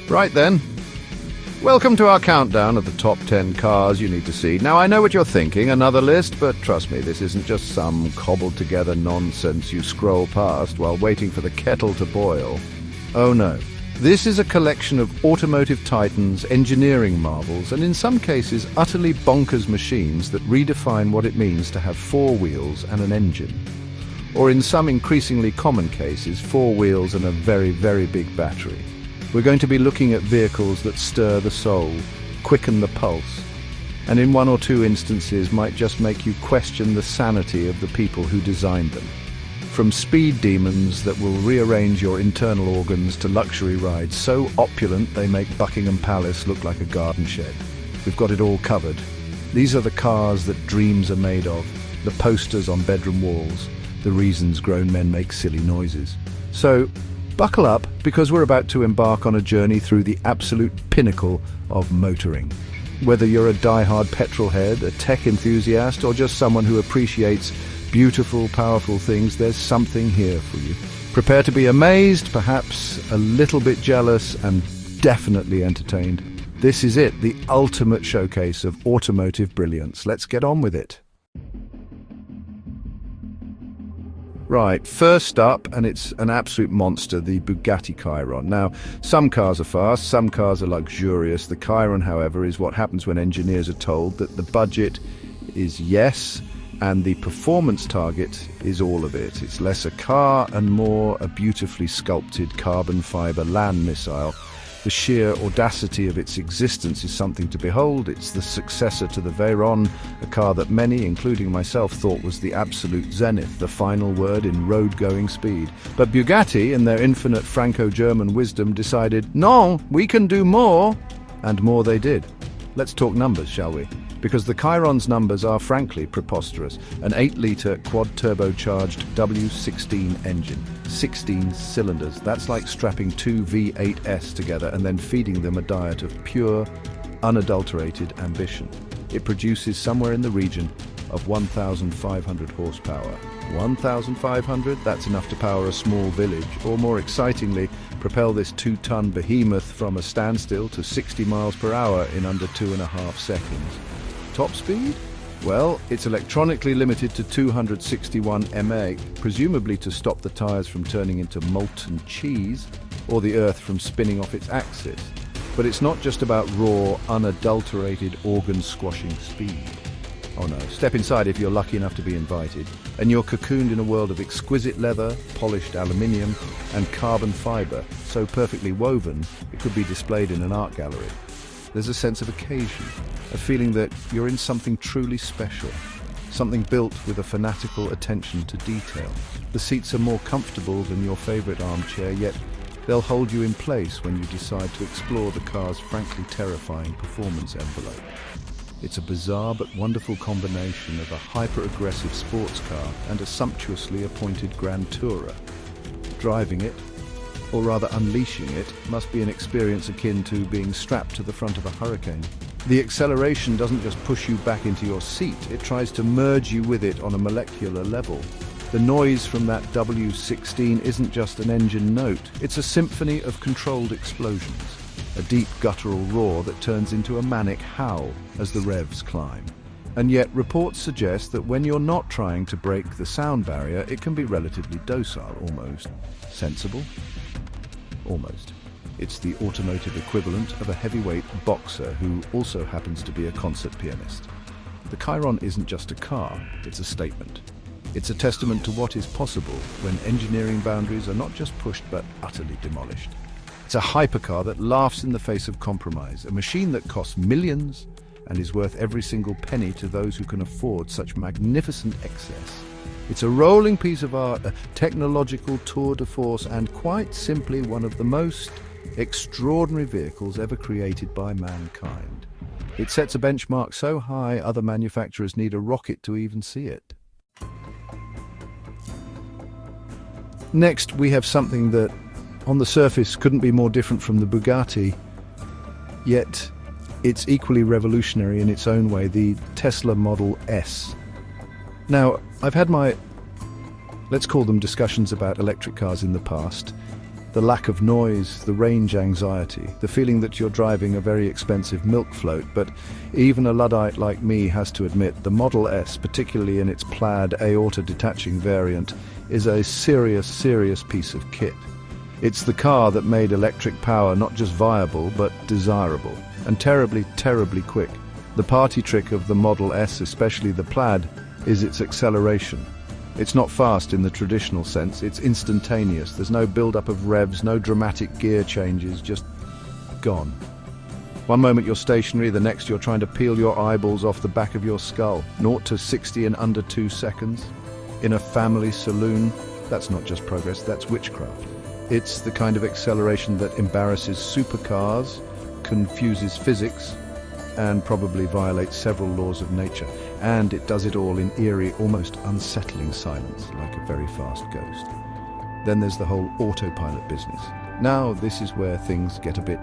Right then. Welcome to our countdown of the top 10 cars you need to see. Now, I know what you're thinking, another list, but trust me, this isn't just some cobbled-together nonsense you scroll past while waiting for the kettle to boil. Oh no. This is a collection of automotive titans, engineering marvels, and in some cases, utterly bonkers machines that redefine what it means to have four wheels and an engine. Or in some increasingly common cases, four wheels and a very, very big battery. We're going to be looking at vehicles that stir the soul, quicken the pulse, and in one or two instances might just make you question the sanity of the people who designed them. From speed demons that will rearrange your internal organs to luxury rides so opulent they make Buckingham Palace look like a garden shed. We've got it all covered. These are the cars that dreams are made of, the posters on bedroom walls, the reasons grown men make silly noises. So, buckle up, because we're about to embark on a journey through the absolute pinnacle of motoring. Whether you're a die-hard petrol head, a tech enthusiast, or just someone who appreciates beautiful, powerful things, there's something here for you. Prepare to be amazed, perhaps a little bit jealous, and definitely entertained. This is it, the ultimate showcase of automotive brilliance. Let's get on with it. Right, first up, and it's an absolute monster, the Bugatti Chiron. Now, some cars are fast, some cars are luxurious. The Chiron, however, is what happens when engineers are told that the budget is yes, and the performance target is all of it. It's less a car and more a beautifully sculpted carbon fiber land missile. The sheer audacity of its existence is something to behold. It's the successor to the Veyron, a car that many, including myself, thought was the absolute zenith, the final word in road-going speed. But Bugatti, in their infinite Franco-German wisdom, decided, no, we can do more. And more they did. Let's talk numbers, shall we? Because the Chiron's numbers are frankly preposterous. An 8-litre quad-turbocharged W16 engine, 16 cylinders. That's like strapping two V8s together and then feeding them a diet of pure, unadulterated ambition. It produces somewhere in the region of 1,500 horsepower. 1,500? That's enough to power a small village, or more excitingly, propel this 2-ton behemoth from a standstill to 60 miles per hour in under 2.5 seconds. Top speed? Well, it's electronically limited to 261 mph, presumably to stop the tyres from turning into molten cheese or the earth from spinning off its axis. But it's not just about raw, unadulterated, organ-squashing speed. Oh no, step inside if you're lucky enough to be invited, and you're cocooned in a world of exquisite leather, polished aluminium, and carbon fibre, so perfectly woven it could be displayed in an art gallery. There's a sense of occasion, a feeling that you're in something truly special, something built with a fanatical attention to detail. The seats are more comfortable than your favourite armchair, yet they'll hold you in place when you decide to explore the car's frankly terrifying performance envelope. It's a bizarre but wonderful combination of a hyper-aggressive sports car and a sumptuously appointed Grand Tourer. Driving it, or rather unleashing it, must be an experience akin to being strapped to the front of a Hurricane. The acceleration doesn't just push you back into your seat, it tries to merge you with it on a molecular level. The noise from that W16 isn't just an engine note, it's a symphony of controlled explosions. A deep guttural roar that turns into a manic howl as the revs climb. And yet reports suggest that when you're not trying to break the sound barrier, it can be relatively docile, almost. Sensible? Almost. It's the automotive equivalent of a heavyweight boxer who also happens to be a concert pianist. The Chiron isn't just a car, it's a statement. It's a testament to what is possible when engineering boundaries are not just pushed but utterly demolished. It's a hypercar that laughs in the face of compromise, a machine that costs millions and is worth every single penny to those who can afford such magnificent excess. It's a rolling piece of art, a technological tour de force, and quite simply one of the most extraordinary vehicles ever created by mankind. It sets a benchmark so high other manufacturers need a rocket to even see it. Next, we have something that, on the surface, couldn't be more different from the Bugatti, yet it's equally revolutionary in its own way, the Tesla Model S. Now, I've had my, let's call them discussions about electric cars in the past, The lack of noise, the range anxiety, the feeling that you're driving a very expensive milk float. But even a Luddite like me has to admit the Model S, particularly in its plaid aorta detaching variant, is a serious piece of kit. It's the car that made electric power not just viable, but desirable, and terribly quick. The party trick of the Model S, especially the plaid, is its acceleration. It's not fast in the traditional sense, it's instantaneous. There's no build-up of revs, no dramatic gear changes, just gone. One moment you're stationary, the next you're trying to peel your eyeballs off the back of your skull. 0 to 60 in under 2 seconds. In a family saloon, that's not just progress, that's witchcraft. It's the kind of acceleration that embarrasses supercars, confuses physics, and probably violates several laws of nature. And it does it all in eerie, almost unsettling silence, like a very fast ghost. Then there's the whole autopilot business. Now, this is where things get a bit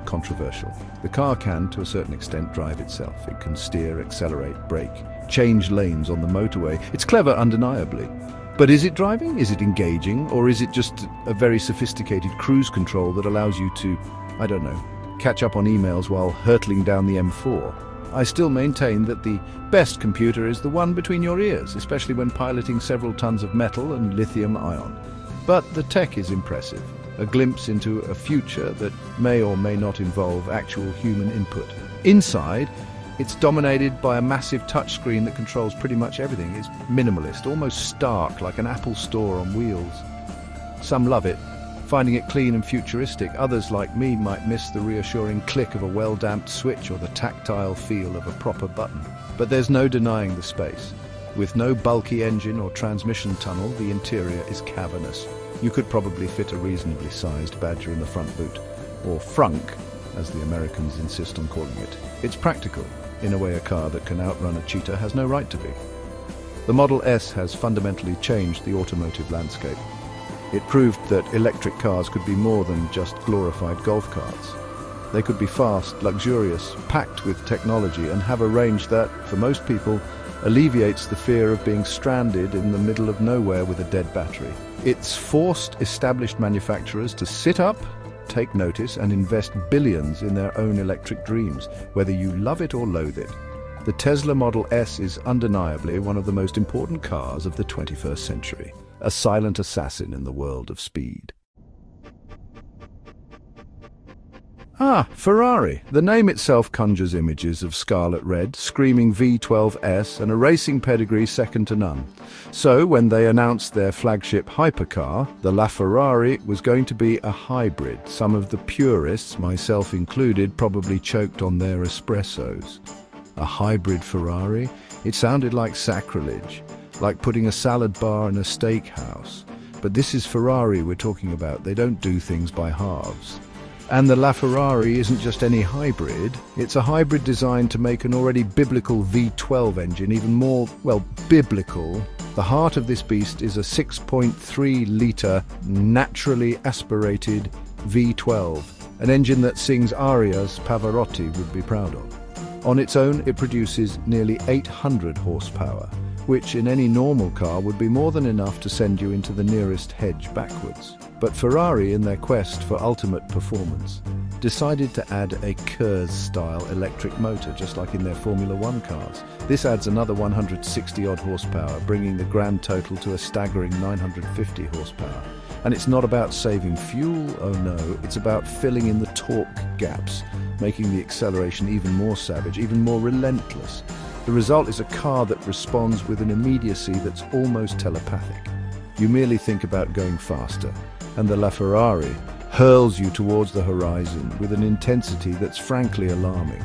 controversial. The car can, to a certain extent, drive itself. It can steer, accelerate, brake, change lanes on the motorway. It's clever, undeniably. But is it driving? Is it engaging? Or is it just a very sophisticated cruise control that allows you to, I don't know, catch up on emails while hurtling down the M4? I still maintain that the best computer is the one between your ears, especially when piloting several tons of metal and lithium-ion. But the tech is impressive, a glimpse into a future that may or may not involve actual human input. Inside, it's dominated by a massive touchscreen that controls pretty much everything. It's minimalist, almost stark, like an Apple store on wheels. Some love it, finding it clean and futuristic. Others, like me, might miss the reassuring click of a well-damped switch or the tactile feel of a proper button. But there's no denying the space. With no bulky engine or transmission tunnel, the interior is cavernous. You could probably fit a reasonably sized Badger in the front boot, or frunk, as the Americans insist on calling it. It's practical, in a way a car that can outrun a cheetah has no right to be. The Model S has fundamentally changed the automotive landscape. It proved that electric cars could be more than just glorified golf carts. They could be fast, luxurious, packed with technology, and have a range that, for most people, alleviates the fear of being stranded in the middle of nowhere with a dead battery. It's forced established manufacturers to sit up, take notice, and invest billions in their own electric dreams, whether you love it or loathe it. The Tesla Model S is undeniably one of the most important cars of the 21st century. A silent assassin in the world of speed. Ferrari. The name itself conjures images of scarlet red, screaming V12S, and a racing pedigree second to none. So, when they announced their flagship hypercar, the LaFerrari was going to be a hybrid. Some of the purists, myself included, probably choked on their espressos. A hybrid Ferrari? It sounded like sacrilege. Like putting a salad bar in a steakhouse. But this is Ferrari we're talking about. They don't do things by halves. And the LaFerrari isn't just any hybrid. It's a hybrid designed to make an already biblical V12 engine even more, well, biblical. The heart of this beast is a 6.3-litre, naturally aspirated V12, an engine that sings arias Pavarotti would be proud of. On its own, it produces nearly 800 horsepower, which in any normal car would be more than enough to send you into the nearest hedge backwards. But Ferrari, in their quest for ultimate performance, decided to add a Kurz-style electric motor, just like in their Formula One cars. This adds another 160-odd horsepower, bringing the grand total to a staggering 950 horsepower. And it's not about saving fuel, oh no, it's about filling in the torque gaps, making the acceleration even more savage, even more relentless. The result is a car that responds with an immediacy that's almost telepathic. You merely think about going faster, and the LaFerrari hurls you towards the horizon with an intensity that's frankly alarming.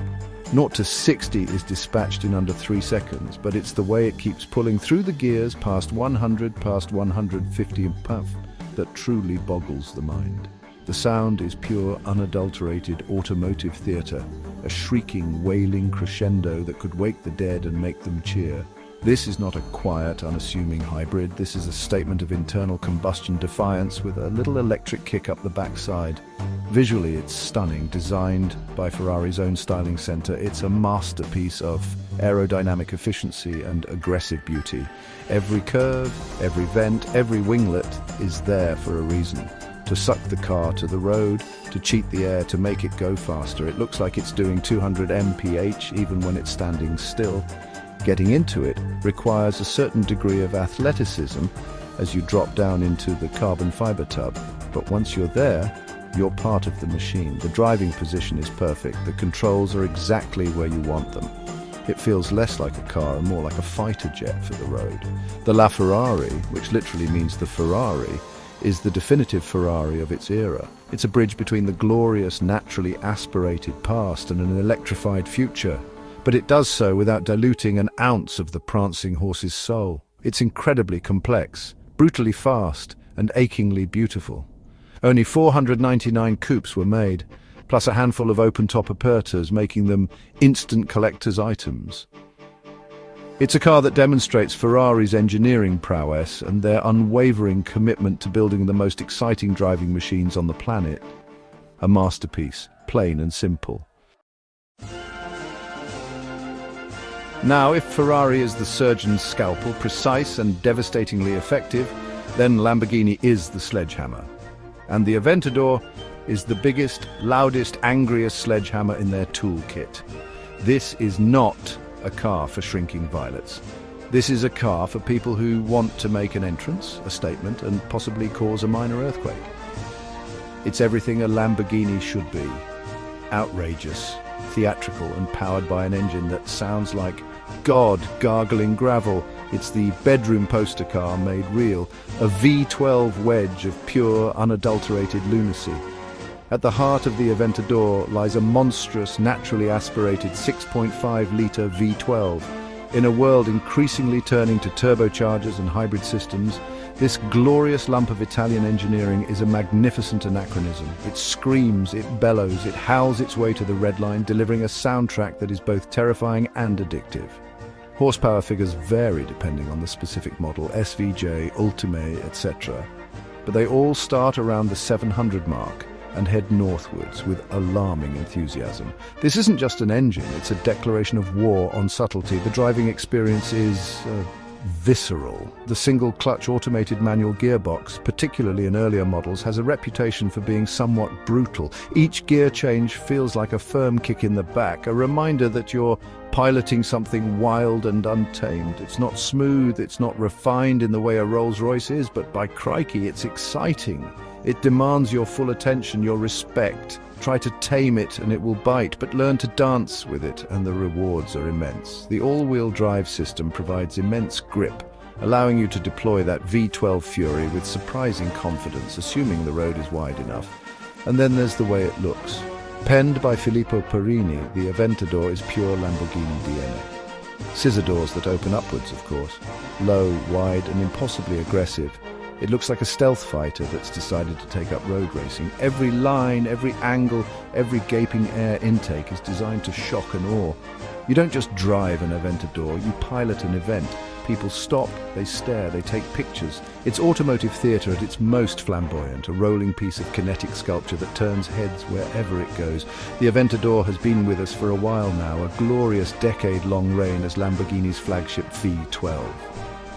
0 to 60 is dispatched in under 3 seconds, but it's the way it keeps pulling through the gears past 100, past 150 and puff that truly boggles the mind. The sound is pure, unadulterated automotive theatre, a shrieking, wailing crescendo that could wake the dead and make them cheer. This is not a quiet, unassuming hybrid. This is a statement of internal combustion defiance with a little electric kick up the backside. Visually, it's stunning, designed by Ferrari's own styling center. It's a masterpiece of aerodynamic efficiency and aggressive beauty. Every curve, every vent, every winglet is there for a reason. to suck the car to the road, to cheat the air, to make it go faster. It looks like it's doing 200 mph even when it's standing still. Getting into it requires a certain degree of athleticism as you drop down into the carbon fiber tub. But once you're there, you're part of the machine. The driving position is perfect. The controls are exactly where you want them. It feels less like a car and more like a fighter jet for the road. The LaFerrari, which literally means the Ferrari, is the definitive Ferrari of its era. It's a bridge between the glorious, naturally aspirated past and an electrified future. But it does so without diluting an ounce of the prancing horse's soul. It's incredibly complex, brutally fast, and achingly beautiful. Only 499 coupes were made, plus a handful of open-top apertures, making them instant collector's items. It's a car that demonstrates Ferrari's engineering prowess and their unwavering commitment to building the most exciting driving machines on the planet. A masterpiece, plain and simple. Now, if Ferrari is the surgeon's scalpel, precise and devastatingly effective, then Lamborghini is the sledgehammer. And the Aventador is the biggest, loudest, angriest sledgehammer in their toolkit. This is not a car for shrinking violets. This is a car for people who want to make an entrance, a statement, and possibly cause a minor earthquake. It's everything a Lamborghini should be. Outrageous, theatrical, and powered by an engine that sounds like God gargling gravel. It's the bedroom poster car made real, a V12 wedge of pure, unadulterated lunacy. At the heart of the Aventador lies a monstrous, naturally aspirated 6.5-litre V12. In a world increasingly turning to turbochargers and hybrid systems, this glorious lump of Italian engineering is a magnificent anachronism. It screams, it bellows, it howls its way to the red line, delivering a soundtrack that is both terrifying and addictive. Horsepower figures vary depending on the specific model, SVJ, Ultime, etc. But they all start around the 700 mark and head northwards with alarming enthusiasm. This isn't just an engine, it's a declaration of war on subtlety. The driving experience is visceral. The single-clutch automated manual gearbox, particularly in earlier models, has a reputation for being somewhat brutal. Each gear change feels like a firm kick in the back, a reminder that you're piloting something wild and untamed. It's not smooth, it's not refined in the way a Rolls-Royce is, but by crikey, it's exciting. It demands your full attention, your respect. Try to tame it and it will bite, but learn to dance with it and the rewards are immense. The all-wheel drive system provides immense grip, allowing you to deploy that V12 Fury with surprising confidence, assuming the road is wide enough. And then there's the way it looks. Penned by Filippo Perini, the Aventador is pure Lamborghini DNA. Scissor doors that open upwards, of course. Low, wide and impossibly aggressive. It looks like a stealth fighter that's decided to take up road racing. Every line, every angle, every gaping air intake is designed to shock and awe. You don't just drive an Aventador, you pilot an event. People stop, they stare, they take pictures. It's automotive theatre at its most flamboyant, a rolling piece of kinetic sculpture that turns heads wherever it goes. The Aventador has been with us for a while now, a glorious decade-long reign as Lamborghini's flagship V12.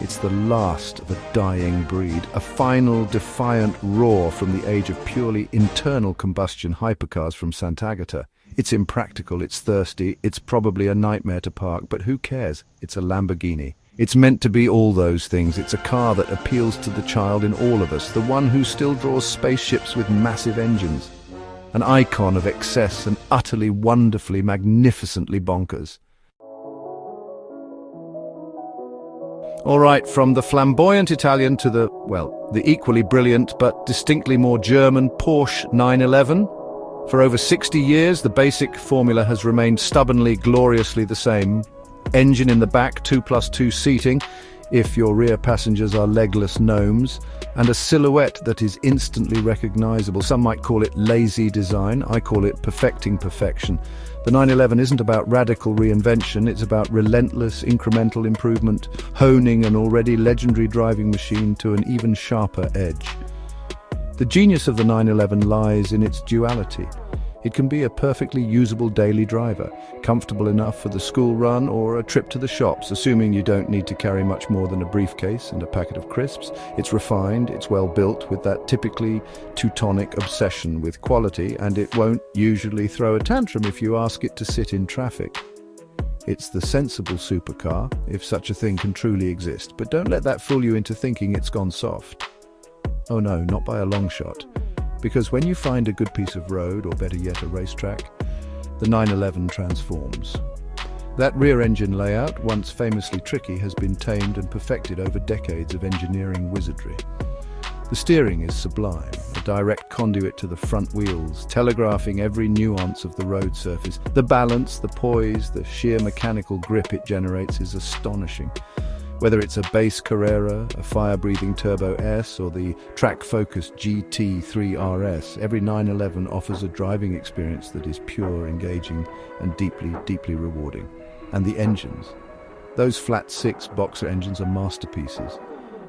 It's the last of a dying breed, a final defiant roar from the age of purely internal combustion hypercars from Sant'Agata. It's impractical, it's thirsty, it's probably a nightmare to park, but who cares? It's a Lamborghini. It's meant to be all those things. It's a car that appeals to the child in all of us, the one who still draws spaceships with massive engines. An icon of excess and utterly wonderfully, magnificently bonkers. All right, from the flamboyant Italian to the equally brilliant but distinctly more German Porsche 911. For over 60 years, the basic formula has remained stubbornly, gloriously the same. Engine in the back, 2+2 seating, if your rear passengers are legless gnomes, and a silhouette that is instantly recognizable. Some might call it lazy design, I call it perfecting perfection. The 911 isn't about radical reinvention, it's about relentless incremental improvement, honing an already legendary driving machine to an even sharper edge. The genius of the 911 lies in its duality. It can be a perfectly usable daily driver, comfortable enough for the school run or a trip to the shops, assuming you don't need to carry much more than a briefcase and a packet of crisps. It's refined, it's well built with that typically Teutonic obsession with quality, and it won't usually throw a tantrum if you ask it to sit in traffic. It's the sensible supercar, if such a thing can truly exist, but don't let that fool you into thinking it's gone soft. Oh no, not by a long shot. Because when you find a good piece of road, or better yet a racetrack, the 911 transforms. That rear engine layout, once famously tricky, has been tamed and perfected over decades of engineering wizardry. The steering is sublime, a direct conduit to the front wheels, telegraphing every nuance of the road surface. The balance, the poise, the sheer mechanical grip it generates is astonishing. Whether it's a base Carrera, a fire-breathing Turbo S, or the track-focused GT3 RS, every 911 offers a driving experience that is pure, engaging, and deeply, deeply rewarding. And the engines. Those flat-six boxer engines are masterpieces.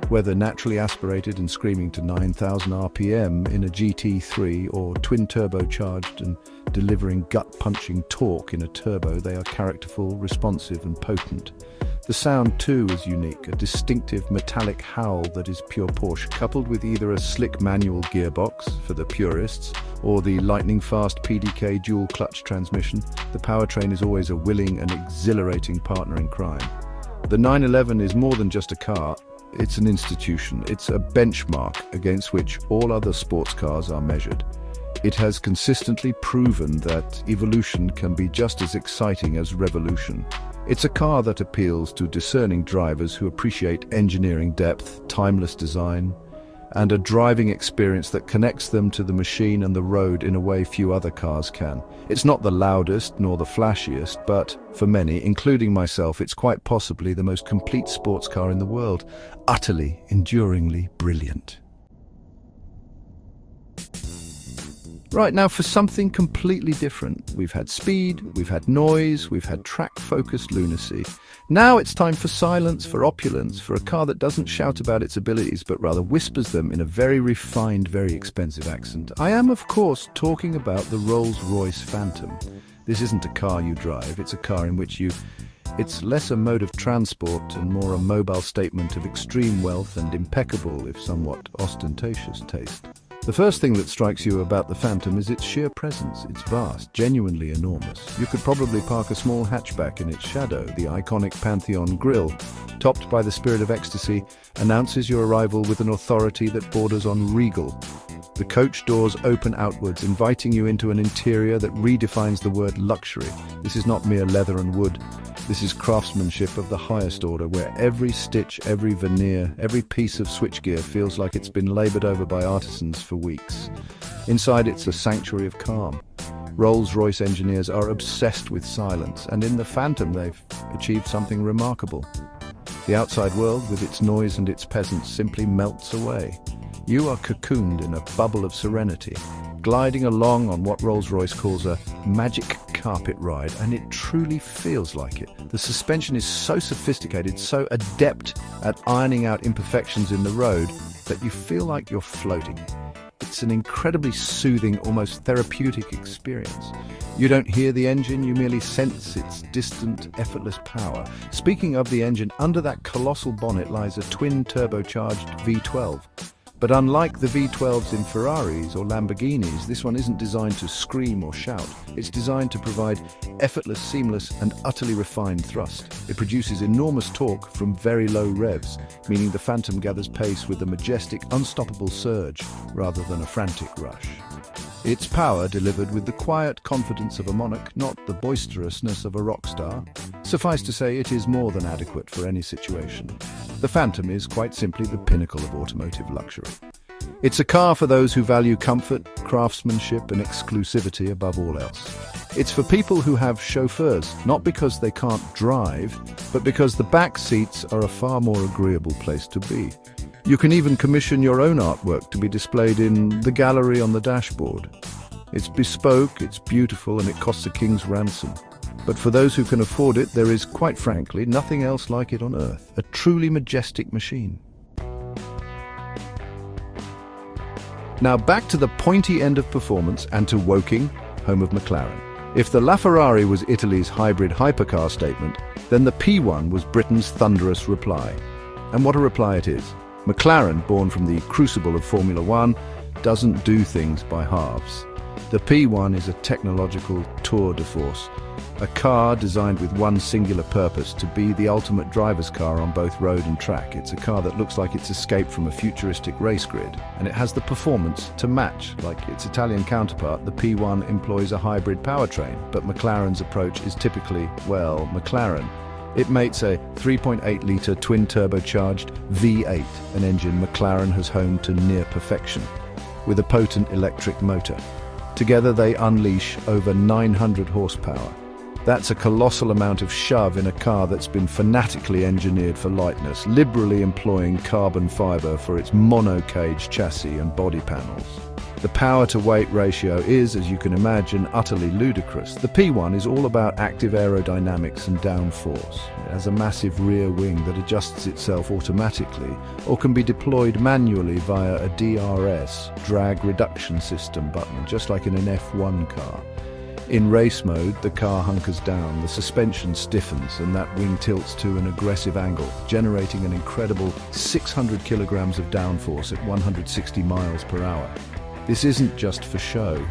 Whether naturally aspirated and screaming to 9,000 RPM in a GT3 or twin-turbocharged and delivering gut-punching torque in a turbo, they are characterful, responsive, and potent. The sound too is unique, a distinctive metallic howl that is pure Porsche, coupled with either a slick manual gearbox for the purists or the lightning-fast PDK dual-clutch transmission. The powertrain is always a willing and exhilarating partner in crime. The 911 is more than just a car, it's an institution. It's a benchmark against which all other sports cars are measured. It has consistently proven that evolution can be just as exciting as revolution. It's a car that appeals to discerning drivers who appreciate engineering depth, timeless design, and a driving experience that connects them to the machine and the road in a way few other cars can. It's not the loudest nor the flashiest, but for many, including myself, it's quite possibly the most complete sports car in the world. Utterly, enduringly brilliant. Right, now for something completely different. We've had speed, we've had noise, we've had track-focused lunacy. Now it's time for silence, for opulence, for a car that doesn't shout about its abilities, but rather whispers them in a very refined, very expensive accent. I am, of course, talking about the Rolls-Royce Phantom. This isn't a car you drive, it's a car in which it's less a mode of transport and more a mobile statement of extreme wealth and impeccable, if somewhat ostentatious taste. The first thing that strikes you about the Phantom is its sheer presence. It's vast, genuinely enormous. You could probably park a small hatchback in its shadow. The iconic Pantheon grille, topped by the Spirit of Ecstasy, announces your arrival with an authority that borders on regal. The coach doors open outwards, inviting you into an interior that redefines the word luxury. This is not mere leather and wood. This is craftsmanship of the highest order, where every stitch, every veneer, every piece of switchgear feels like it's been laboured over by artisans for weeks. Inside, it's a sanctuary of calm. Rolls-Royce engineers are obsessed with silence, and in the Phantom they've achieved something remarkable. The outside world, with its noise and its peasants, simply melts away. You are cocooned in a bubble of serenity, gliding along on what Rolls-Royce calls a magic carpet ride, and it truly feels like it. The suspension is so sophisticated, so adept at ironing out imperfections in the road, that you feel like you're floating. It's an incredibly soothing, almost therapeutic experience. You don't hear the engine, you merely sense its distant, effortless power. Speaking of the engine, under that colossal bonnet lies a twin-turbocharged V12. But unlike the V12s in Ferraris or Lamborghinis, this one isn't designed to scream or shout. It's designed to provide effortless, seamless, and utterly refined thrust. It produces enormous torque from very low revs, meaning the Phantom gathers pace with a majestic, unstoppable surge rather than a frantic rush. Its power delivered with the quiet confidence of a monarch, not the boisterousness of a rock star. Suffice to say, it is more than adequate for any situation. The Phantom is quite simply the pinnacle of automotive luxury. It's a car for those who value comfort, craftsmanship, and exclusivity above all else. It's for people who have chauffeurs, not because they can't drive, but because the back seats are a far more agreeable place to be. You can even commission your own artwork to be displayed in the gallery on the dashboard. It's bespoke, it's beautiful, and it costs a king's ransom. But for those who can afford it, there is, quite frankly, nothing else like it on earth. A truly majestic machine. Now back to the pointy end of performance and to Woking, home of McLaren. If the LaFerrari was Italy's hybrid hypercar statement, then the P1 was Britain's thunderous reply. And what a reply it is. McLaren, born from the crucible of Formula One, doesn't do things by halves. The P1 is a technological tour de force, a car designed with one singular purpose: to be the ultimate driver's car on both road and track. It's a car that looks like it's escaped from a futuristic race grid, and it has the performance to match. Like its Italian counterpart, the P1 employs a hybrid powertrain, but McLaren's approach is typically, well, McLaren. It mates a 3.8-litre twin-turbocharged V8, an engine McLaren has honed to near perfection, with a potent electric motor. Together they unleash over 900 horsepower. That's a colossal amount of shove in a car that's been fanatically engineered for lightness, liberally employing carbon fiber for its mono-cage chassis and body panels. The power-to-weight ratio is, as you can imagine, utterly ludicrous. The P1 is all about active aerodynamics and downforce. It has a massive rear wing that adjusts itself automatically or can be deployed manually via a DRS, drag reduction system button, just like in an F1 car. In race mode, the car hunkers down, the suspension stiffens, and that wing tilts to an aggressive angle, generating an incredible 600 kilograms of downforce at 160 miles per hour. This isn't just for show.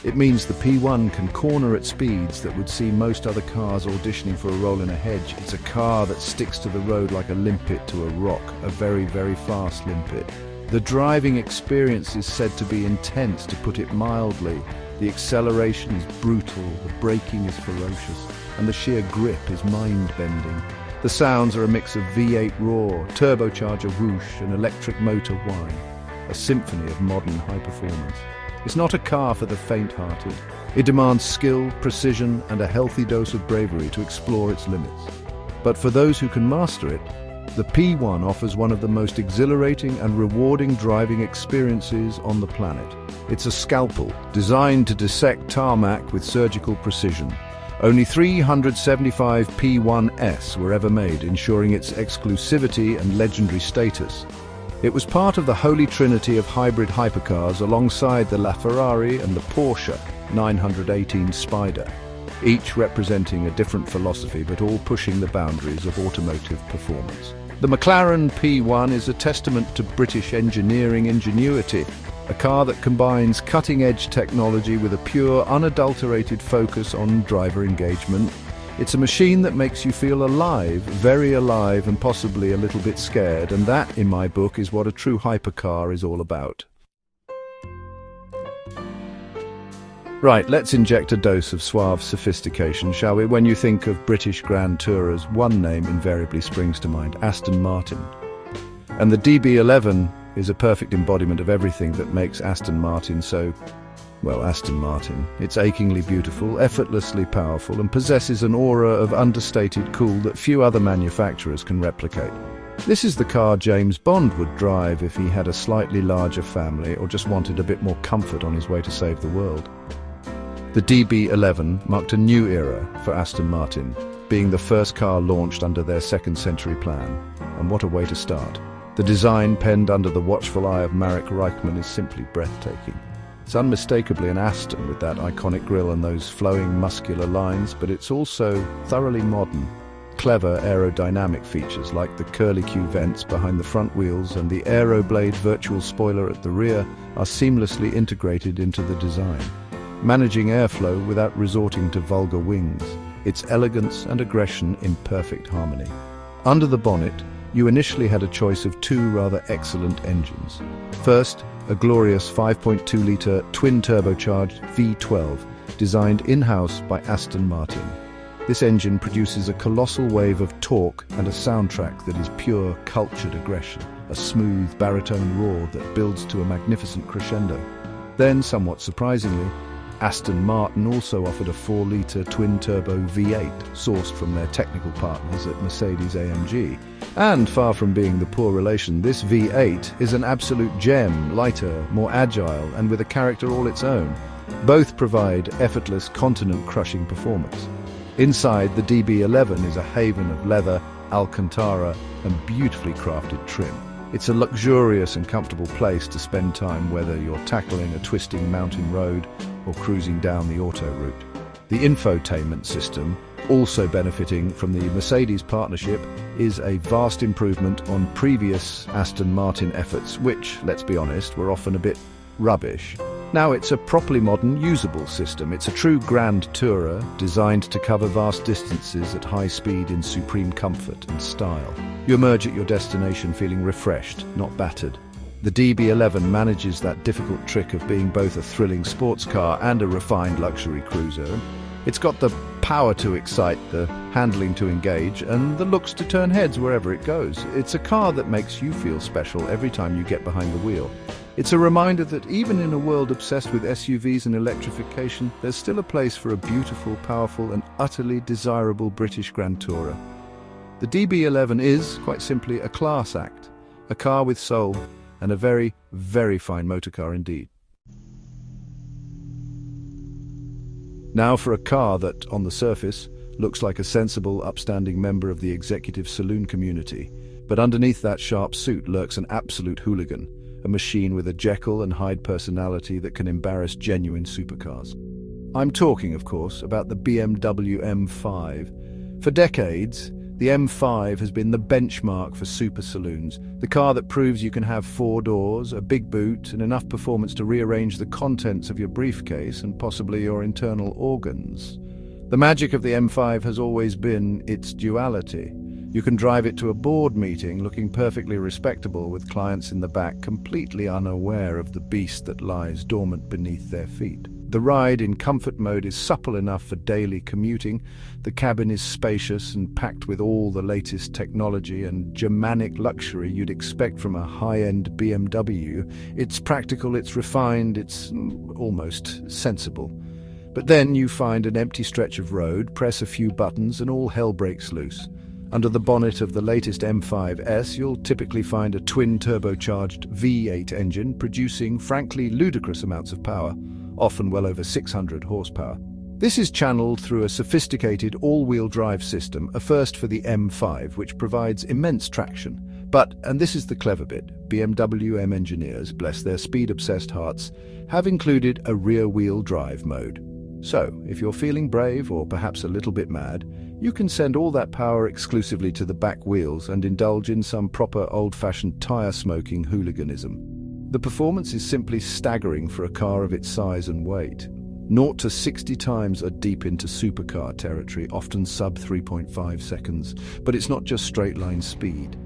It means the P1 can corner at speeds that would see most other cars auditioning for a role in a hedge. It's a car that sticks to the road like a limpet to a rock, a very, very fast limpet. The driving experience is said to be intense, to put it mildly. The acceleration is brutal, the braking is ferocious, and the sheer grip is mind-bending. The sounds are a mix of V8 roar, turbocharger whoosh, and electric motor whine. A symphony of modern high performance. It's not a car for the faint-hearted. It demands skill, precision, and a healthy dose of bravery to explore its limits. But for those who can master it, the P1 offers one of the most exhilarating and rewarding driving experiences on the planet. It's a scalpel, designed to dissect tarmac with surgical precision. Only 375 P1s were ever made, ensuring its exclusivity and legendary status. It was part of the holy trinity of hybrid hypercars alongside the LaFerrari and the Porsche 918 Spider, each representing a different philosophy but all pushing the boundaries of automotive performance. The McLaren P1 is a testament to British engineering ingenuity, a car that combines cutting-edge technology with a pure, unadulterated focus on driver engagement. It's a machine that makes you feel alive, very alive, and possibly a little bit scared, and that, in my book, is what a true hypercar is all about. Right, let's inject a dose of suave sophistication, shall we? When you think of British Grand Tourers, one name invariably springs to mind: Aston Martin. And the DB11 is a perfect embodiment of everything that makes Aston Martin so, well, Aston Martin. It's achingly beautiful, effortlessly powerful, and possesses an aura of understated cool that few other manufacturers can replicate. This is the car James Bond would drive if he had a slightly larger family or just wanted a bit more comfort on his way to save the world. The DB11 marked a new era for Aston Martin, being the first car launched under their second-century plan. And what a way to start. The design, penned under the watchful eye of Marek Reichman, is simply breathtaking. It's unmistakably an Aston with that iconic grille and those flowing muscular lines, but it's also thoroughly modern. Clever aerodynamic features like the curlicue vents behind the front wheels and the Aeroblade virtual spoiler at the rear are seamlessly integrated into the design, managing airflow without resorting to vulgar wings. It's elegance and aggression in perfect harmony. Under the bonnet, you initially had a choice of two rather excellent engines. First, a glorious 5.2-litre twin-turbocharged V12, designed in-house by Aston Martin. This engine produces a colossal wave of torque and a soundtrack that is pure, cultured aggression, a smooth baritone roar that builds to a magnificent crescendo. Then, somewhat surprisingly, Aston Martin also offered a 4-litre twin-turbo V8, sourced from their technical partners at Mercedes-AMG. And far from being the poor relation, this V8 is an absolute gem, lighter, more agile, and with a character all its own. Both provide effortless, continent-crushing performance. Inside, the DB11 is a haven of leather, Alcantara, and beautifully crafted trim. It's a luxurious and comfortable place to spend time, whether you're tackling a twisting mountain road or cruising down the auto route. The infotainment system, also benefiting from the Mercedes partnership, is a vast improvement on previous Aston Martin efforts, which, let's be honest, were often a bit rubbish. Now it's a properly modern, usable system. It's a true grand tourer, designed to cover vast distances at high speed in supreme comfort and style. You emerge at your destination feeling refreshed, not battered. The DB11 manages that difficult trick of being both a thrilling sports car and a refined luxury cruiser. It's got the power to excite, the handling to engage, and the looks to turn heads wherever it goes. It's a car that makes you feel special every time you get behind the wheel. It's a reminder that even in a world obsessed with SUVs and electrification, there's still a place for a beautiful, powerful, and utterly desirable British Grand Tourer. The DB11 is, quite simply, a class act, a car with soul, and a very, very fine motorcar indeed. Now for a car that, on the surface, looks like a sensible, upstanding member of the executive saloon community, but underneath that sharp suit lurks an absolute hooligan, a machine with a Jekyll and Hyde personality that can embarrass genuine supercars. I'm talking, of course, about the BMW M5. For decades, the M5 has been the benchmark for super saloons, the car that proves you can have 4 doors, a big boot, and enough performance to rearrange the contents of your briefcase and possibly your internal organs. The magic of the M5 has always been its duality. You can drive it to a board meeting looking perfectly respectable with clients in the back completely unaware of the beast that lies dormant beneath their feet. The ride in comfort mode is supple enough for daily commuting. The cabin is spacious and packed with all the latest technology and Germanic luxury you'd expect from a high-end BMW. It's practical, it's refined, it's almost sensible. But then you find an empty stretch of road, press a few buttons, and all hell breaks loose. Under the bonnet of the latest M5S, you'll typically find a twin-turbocharged V8 engine producing, frankly, ludicrous amounts of power, often well over 600 horsepower. This is channeled through a sophisticated all-wheel drive system, a first for the M5, which provides immense traction. But, and this is the clever bit, BMW M engineers, bless their speed-obsessed hearts, have included a rear-wheel drive mode. So, if you're feeling brave or perhaps a little bit mad, you can send all that power exclusively to the back wheels and indulge in some proper old-fashioned tire-smoking hooliganism. The performance is simply staggering for a car of its size and weight. 0 to 60 times are deep into supercar territory, often sub 3.5 seconds. But it's not just straight-line speed.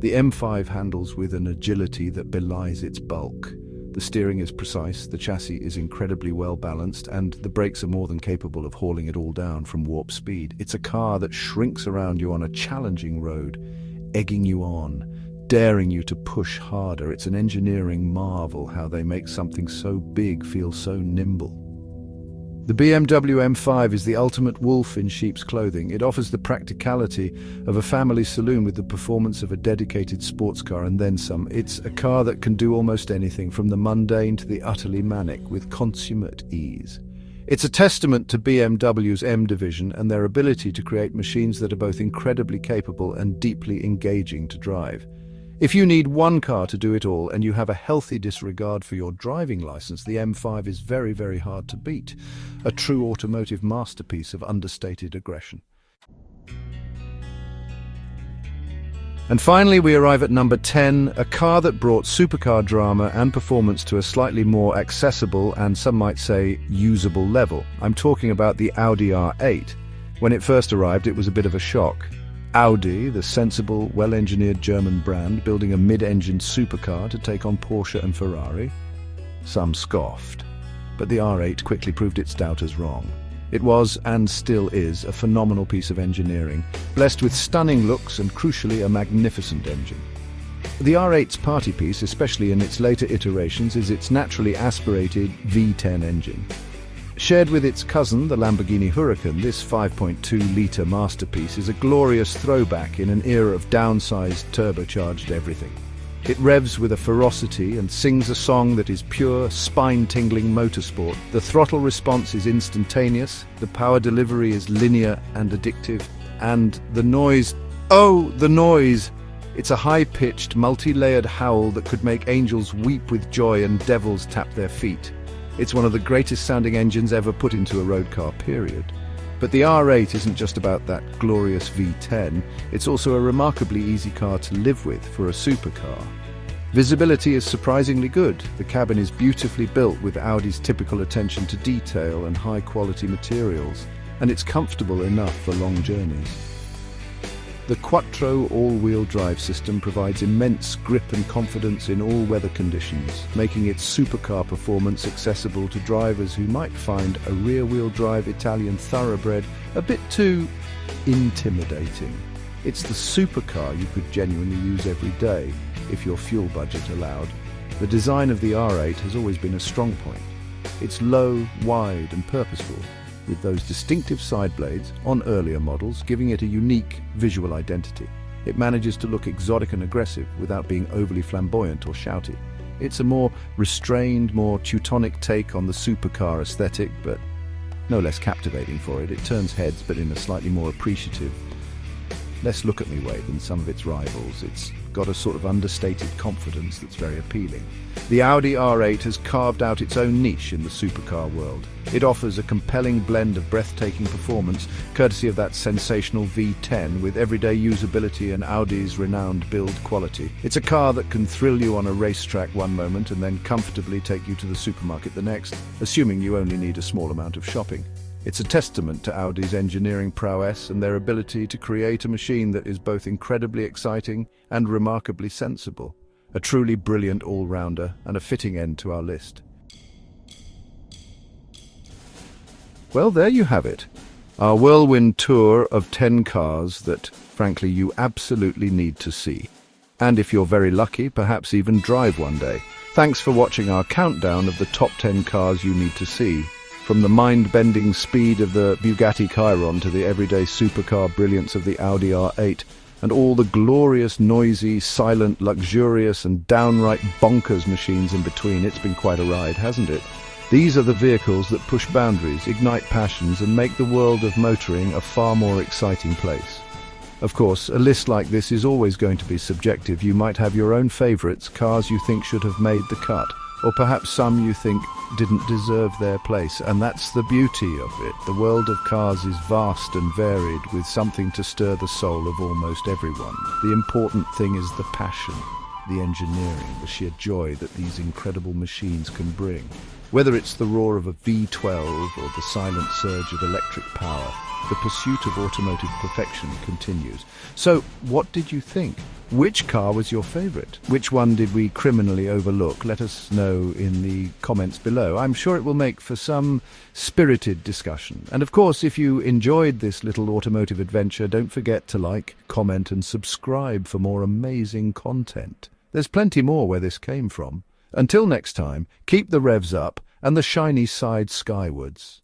The M5 handles with an agility that belies its bulk. The steering is precise, the chassis is incredibly well balanced, and the brakes are more than capable of hauling it all down from warp speed. It's a car that shrinks around you on a challenging road, egging you on, daring you to push harder. It's an engineering marvel how they make something so big feel so nimble. The BMW M5 is the ultimate wolf in sheep's clothing. It offers the practicality of a family saloon with the performance of a dedicated sports car and then some. It's a car that can do almost anything, from the mundane to the utterly manic, with consummate ease. It's a testament to BMW's M division and their ability to create machines that are both incredibly capable and deeply engaging to drive. If you need one car to do it all and you have a healthy disregard for your driving license, the M5 is very, very hard to beat. A true automotive masterpiece of understated aggression. And finally, we arrive at number 10, a car that brought supercar drama and performance to a slightly more accessible and, some might say, usable level. I'm talking about the Audi R8. When it first arrived, it was a bit of a shock. Audi, the sensible, well-engineered German brand, building a mid-engined supercar to take on Porsche and Ferrari. Some scoffed, but the R8 quickly proved its doubters wrong. It was, and still is, a phenomenal piece of engineering, blessed with stunning looks and, crucially, a magnificent engine. The R8's party piece, especially in its later iterations, is its naturally aspirated V10 engine. Shared with its cousin, the Lamborghini Huracan, this 5.2-litre masterpiece is a glorious throwback in an era of downsized, turbocharged everything. It revs with a ferocity and sings a song that is pure, spine-tingling motorsport. The throttle response is instantaneous, the power delivery is linear and addictive, and the noise, oh, the noise! It's a high-pitched, multi-layered howl that could make angels weep with joy and devils tap their feet. It's one of the greatest sounding engines ever put into a road car, period. But the R8 isn't just about that glorious V10, it's also a remarkably easy car to live with for a supercar. Visibility is surprisingly good. The cabin is beautifully built with Audi's typical attention to detail and high-quality materials, and it's comfortable enough for long journeys. The Quattro all-wheel drive system provides immense grip and confidence in all weather conditions, making its supercar performance accessible to drivers who might find a rear-wheel drive Italian thoroughbred a bit too intimidating. It's the supercar you could genuinely use every day, if your fuel budget allowed. The design of the R8 has always been a strong point. It's low, wide and purposeful, with those distinctive side blades on earlier models giving it a unique visual identity. It manages to look exotic and aggressive without being overly flamboyant or shouty. It's a more restrained, more Teutonic take on the supercar aesthetic, but no less captivating for it. It turns heads, but in a slightly more appreciative, less look-at-me way than some of its rivals. It's got a sort of understated confidence that's very appealing. The Audi R8 has carved out its own niche in the supercar world. It offers a compelling blend of breathtaking performance, courtesy of that sensational V10, with everyday usability and Audi's renowned build quality. It's a car that can thrill you on a racetrack one moment and then comfortably take you to the supermarket the next, assuming you only need a small amount of shopping. It's a testament to Audi's engineering prowess and their ability to create a machine that is both incredibly exciting and remarkably sensible. A truly brilliant all-rounder and a fitting end to our list. Well, there you have it. Our whirlwind tour of 10 cars that, frankly, you absolutely need to see. And if you're very lucky, perhaps even drive one day. Thanks for watching our countdown of the top 10 cars you need to see. From the mind-bending speed of the Bugatti Chiron to the everyday supercar brilliance of the Audi R8, and all the glorious, noisy, silent, luxurious and downright bonkers machines in between, it's been quite a ride, hasn't it? These are the vehicles that push boundaries, ignite passions and make the world of motoring a far more exciting place. Of course, a list like this is always going to be subjective. You might have your own favourites, cars you think should have made the cut, or perhaps some you think didn't deserve their place, and that's the beauty of it. The world of cars is vast and varied, with something to stir the soul of almost everyone. The important thing is the passion, the engineering, the sheer joy that these incredible machines can bring. Whether it's the roar of a V12 or the silent surge of electric power, the pursuit of automotive perfection continues. So, what did you think? Which car was your favourite? Which one did we criminally overlook? Let us know in the comments below. I'm sure it will make for some spirited discussion. And of course, if you enjoyed this little automotive adventure, don't forget to like, comment and subscribe for more amazing content. There's plenty more where this came from. Until next time, keep the revs up and the shiny side skywards.